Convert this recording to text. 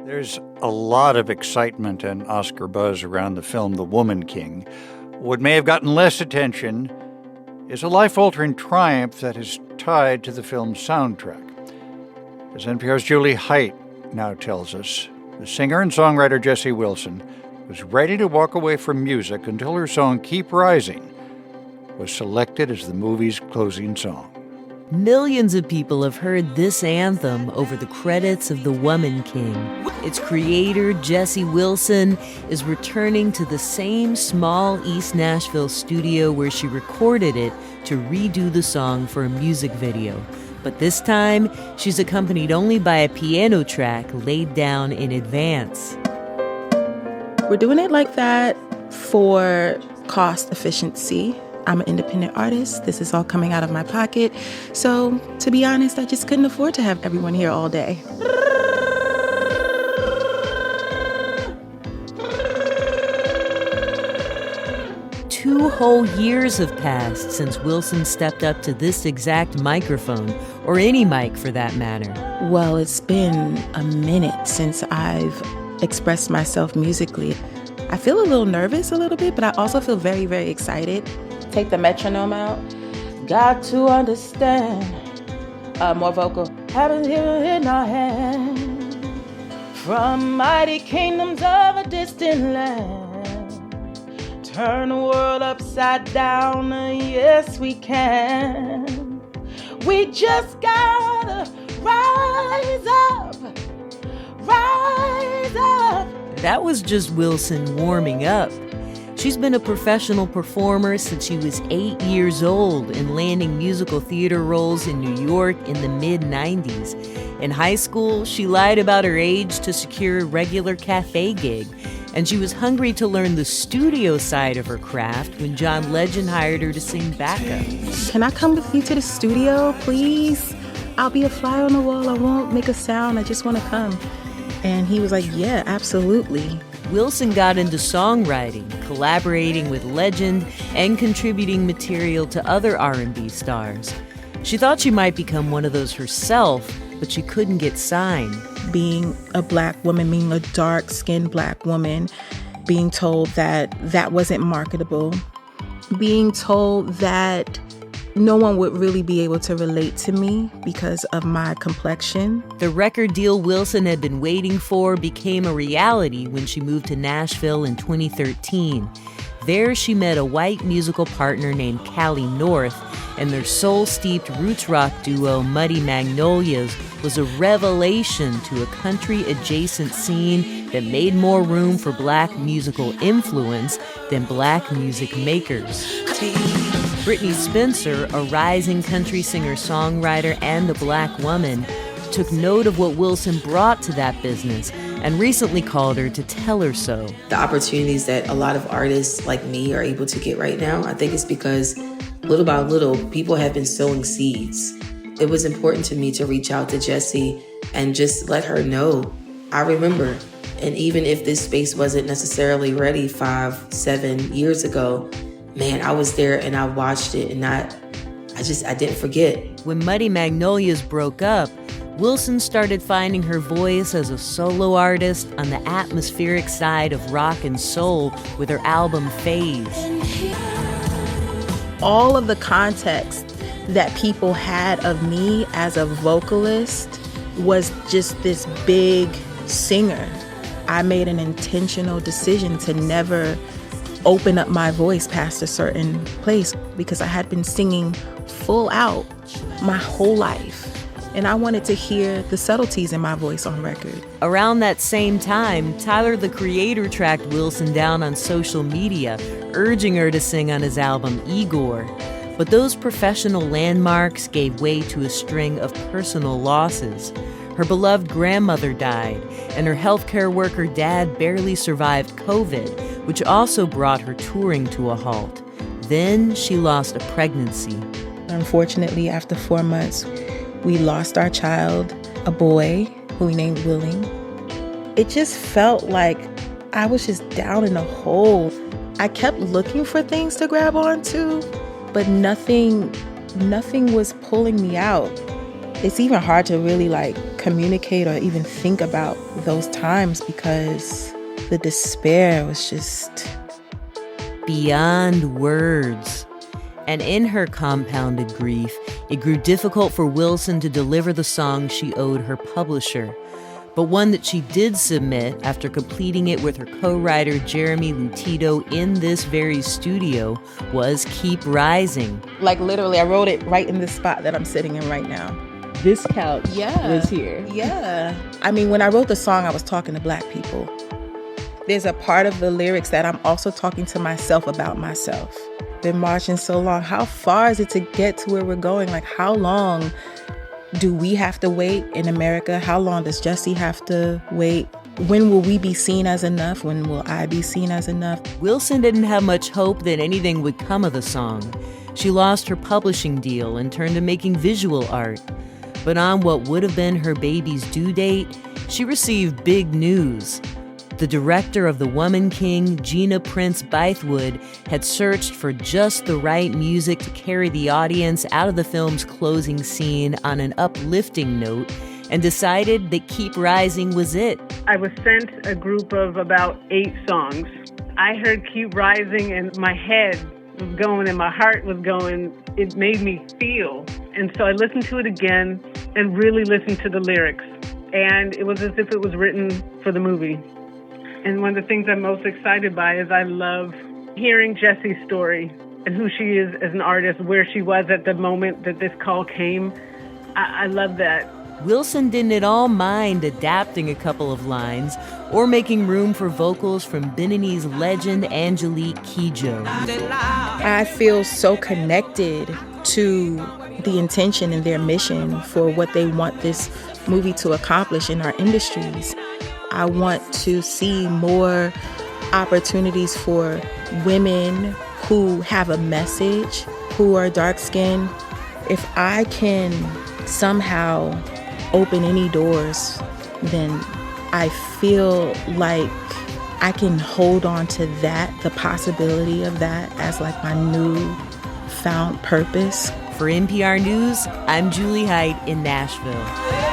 There's a lot of excitement and Oscar buzz around the film The Woman King. What may have gotten less attention is a life-altering triumph that is tied to the film's soundtrack. As NPR's Julie Height now tells us, the singer and songwriter Jessy Wilson was ready to walk away from music until her song Keep Rising was selected as the movie's closing song. Millions of people have heard this anthem over the credits of The Woman King. Its creator, Jessy Wilson, is returning to the same small East Nashville studio where she recorded it to redo the song for a music video. But this time, she's accompanied only by a piano track laid down in advance. We're doing it like that for cost efficiency. I'm an independent artist. This is all coming out of my pocket. So, to be honest, I just couldn't afford to have everyone here all day. 2 whole years have passed since Wilson stepped up to this exact microphone, or any mic for that matter. Well, it's been a minute since I've expressed myself musically. I feel a little nervous a little bit, but I also feel very, very excited. Take the metronome out. Got to understand. More vocal. Having it in our hand. From mighty kingdoms of a distant land. Turn the world upside down. Yes, we can. We just gotta rise up. Rise up. That was just Wilson warming up. She's been a professional performer since she was 8 years old and landing musical theater roles in New York in the mid-90s. In high school, she lied about her age to secure a regular cafe gig, and she was hungry to learn the studio side of her craft when John Legend hired her to sing backup. Can I come with you to the studio, please? I'll be a fly on the wall. I won't make a sound. I just want to come. And he was like, yeah, absolutely. Wilson got into songwriting, collaborating with Legend, and contributing material to other R&B stars. She thought she might become one of those herself, but she couldn't get signed. Being a black woman, being a dark-skinned black woman, being told that that wasn't marketable, being told that no one would really be able to relate to me because of my complexion. The record deal Wilson had been waiting for became a reality when she moved to Nashville in 2013. There she met a white musical partner named Callie North, and their soul-steeped roots rock duo Muddy Magnolias was a revelation to a country-adjacent scene that made more room for black musical influence than black music makers. Brittany Spencer, a rising country singer-songwriter and a black woman, took note of what Wilson brought to that business and recently called her to tell her so. The opportunities that a lot of artists like me are able to get right now, I think it's because little by little, people have been sowing seeds. It was important to me to reach out to Jessy and just let her know, I remember. And even if this space wasn't necessarily ready 5-7 years ago, man, I was there and I watched it and I didn't forget. When Muddy Magnolias broke up, Wilson started finding her voice as a solo artist on the atmospheric side of rock and soul with her album Phase. All of the context that people had of me as a vocalist was just this big singer. I made an intentional decision to never open up my voice past a certain place because I had been singing full out my whole life. And I wanted to hear the subtleties in my voice on record. Around that same time, Tyler, the Creator, tracked Wilson down on social media, urging her to sing on his album Igor. But those professional landmarks gave way to a string of personal losses. Her beloved grandmother died, and her healthcare worker dad barely survived COVID, which also brought her touring to a halt. Then she lost a pregnancy. Unfortunately, after 4 months, we lost our child, a boy who we named Willing. It just felt like I was just down in a hole. I kept looking for things to grab onto, but nothing was pulling me out. It's even hard to really like communicate or even think about those times because the despair was just beyond words. And in her compounded grief, it grew difficult for Wilson to deliver the song she owed her publisher. But one that she did submit after completing it with her co-writer Jeremy Lutito in this very studio was Keep Rising. like literally I wrote it right in the spot that I'm sitting in right now. This couch was here. Yeah. I mean, when I wrote the song, I was talking to Black people. There's a part of the lyrics that I'm also talking to myself about myself. Been marching so long. How far is it to get to where we're going? Like, how long do we have to wait in America? How long does Jessy have to wait? When will we be seen as enough? When will I be seen as enough? Wilson didn't have much hope that anything would come of the song. She lost her publishing deal and turned to making visual art. But on what would have been her baby's due date, she received big news. The director of The Woman King, Gina Prince Bythewood, had searched for just the right music to carry the audience out of the film's closing scene on an uplifting note and decided that Keep Rising was it. I was sent a group of about 8 songs. I heard Keep Rising and my head was going and my heart was going. It made me feel. And so I listened to it again and really listened to the lyrics. And it was as if it was written for the movie. And one of the things I'm most excited by is I love hearing Jessy's story and who she is as an artist, where she was at the moment that this call came. I love that. Wilson didn't at all mind adapting a couple of lines or making room for vocals from Beninese legend Angelique Kidjo. I feel so connected to the intention and their mission for what they want this movie to accomplish in our industries. I want to see more opportunities for women who have a message, who are dark-skinned. If I can somehow open any doors, then I feel like I can hold on to that, the possibility of that, as like my new found purpose. For NPR News, I'm Julie Height in Nashville.